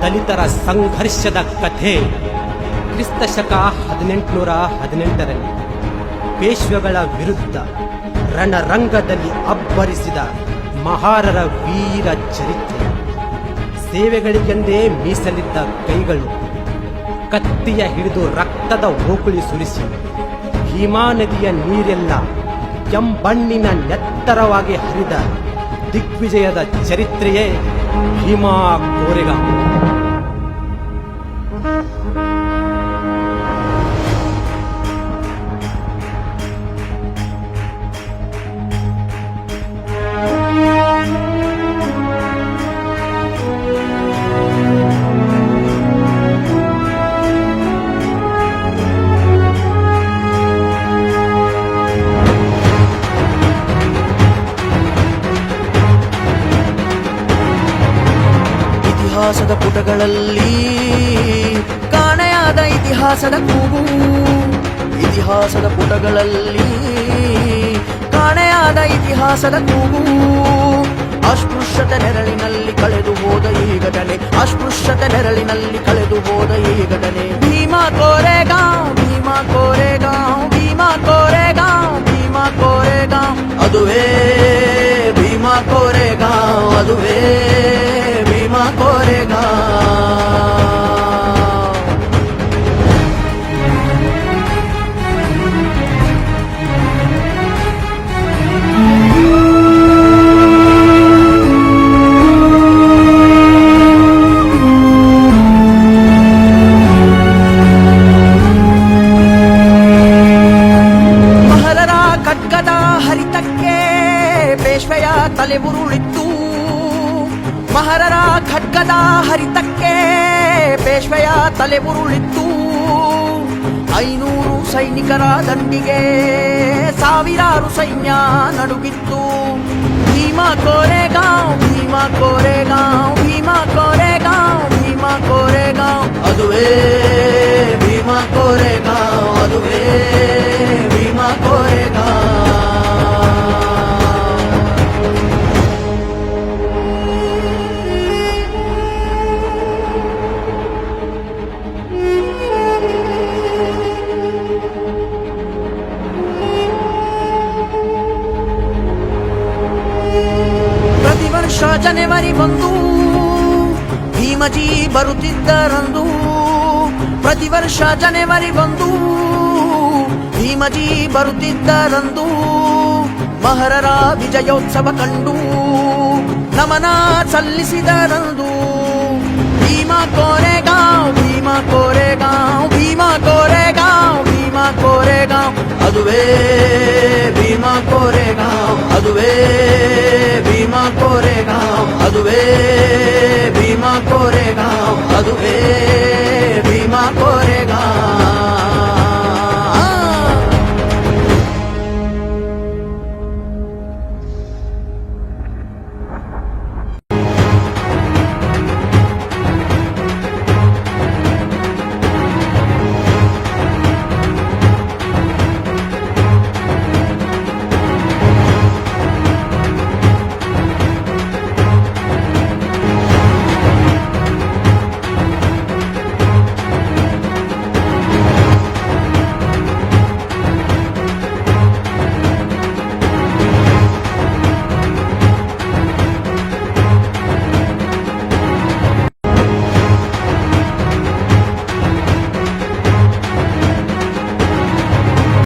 ದಲಿತರ ಸಂಘರ್ಷದ ಕಥೆ. ಕ್ರಿಸ್ತಶಕ 1818ರಲ್ಲಿ ಪೇಶ್ವೆಗಳ ವಿರುದ್ಧ ರಣರಂಗದಲ್ಲಿ ಅಬ್ಬರಿಸಿದ ಮಹಾರರ ವೀರ ಚರಿತ್ರೆ. ಸೇವೆಗಳಿಗೆಂದೇ ಮೀಸಲಿದ್ದ ಕೈಗಳು ಕತ್ತಿಯ ಹಿಡಿದು ರಕ್ತದ ಓಕುಳಿ ಸುರಿಸಿ ಭೀಮಾ ನದಿಯ ನೀರೆಲ್ಲ ಕೆಂಬಣ್ಣಿನ ನೆತ್ತರವಾಗಿ ಹರಿದ ದಿಗ್ವಿಜಯದ ಚರಿತ್ರೆಯೇ ಭೀಮಾ ಕೋರೆಗಾಂವ್. ಇತಿಹಾಸದ ಪುಟಗಳಲ್ಲಿ ಕಾಣೆಯಾದ ಇತಿಹಾಸದ ಕೂಗು. ಇತಿಹಾಸದ ಪುಟಗಳಲ್ಲಿ ಕಾಣೆಯಾದ ಇತಿಹಾಸದ ಕೂಗು. ಅಸ್ಪೃಶ್ಯತೆ ನೆರಳಿನಲ್ಲಿ ಕಳೆದು ಹೋದ ಈ ಘಟನೆ. ಅಸ್ಪೃಶ್ಯತೆ ನೆರಳಿನಲ್ಲಿ ಕಳೆದು ಹೋದ ಈ ಘಟನೆ. ಭೀಮಾ ಕೋರೆಗಾಂವ್, ಭೀಮಾ ಕೋರೆಗಾಂವ್, ಭೀಮಾ ಕೋರೆಗಾಂವ್, ಭೀಮಾ ಕೋರೆಗಾಂವ್. ಅದುವೇ ಭೀಮಾ ಕೋರೆಗಾಂವ್, ಅದುವೇ ಭೀಮಾ ಕೋರೆಗಾಂವ್. ಮಹರರ ಖಡ್ಗದ ಹರಿತಕ್ಕೆ ಪೇಶ್ವೆಯ ತಲೆ ಉರುಳಿತ್ತು. ಮಹರರ ಖಡ್ಗದ ಹರಿತಕ್ಕೆ ಪೇಶ್ವೆಯ ತಲೆ ಉರುಳಿತ್ತು. 500 ಸೈನಿಕರ ದಂಡಿಗೆ ಸಾವಿರಾರು ಸೈನ್ಯ ನಡುಗಿತ್ತು. ಭೀಮಾ ಕೋರೆಗಾಂವ್, ಭೀಮಾ ಕೋರೆಗಾಂವ್, ಭೀಮಾ ಕೋರೆಗಾಂವ್, ಭೀಮಾ ಕೋರೆಗಾಂವ್. ಅದುವೇ ಭೀಮಾ ಕೋರೆಗಾಂವ್, ಅದುವೇ ಭೀಮಾ ಕೋರೆಗಾಂವ್. ಪ್ರತಿ ವರ್ಷ ಜನವರಿ 1 ಭೀಮಜಿ ಬರುತ್ತಿದ್ದರಂದು. ಪ್ರತಿ ವರ್ಷ ಜನವರಿ 1 ಭೀಮಜಿ ಬರುತ್ತಿದ್ದರಂದು. ಮಹರರ ವಿಜಯೋತ್ಸವ ಕಂಡು ನಮನ ಸಲ್ಲಿಸಿದರಂದು. ಭೀಮಾ ಕೋರೆಗಾಂವ್, ಭೀಮಾ ಕೋರೆಗಾಂವ್, ಭೀಮಾ ಕೋರೆಗಾಂವ್, ಭೀಮಾ ಕೋರೆಗಾಂವ್. ಅದುವೇ ಭೀಮಾ ಕೋರೆಗಾಂವ್, ಅದುವೇ ಭೀಮಾ ಕೋರೆಗಾಂವ್, ಅದುವೇ ಭೀಮಾ ಕೋರೆ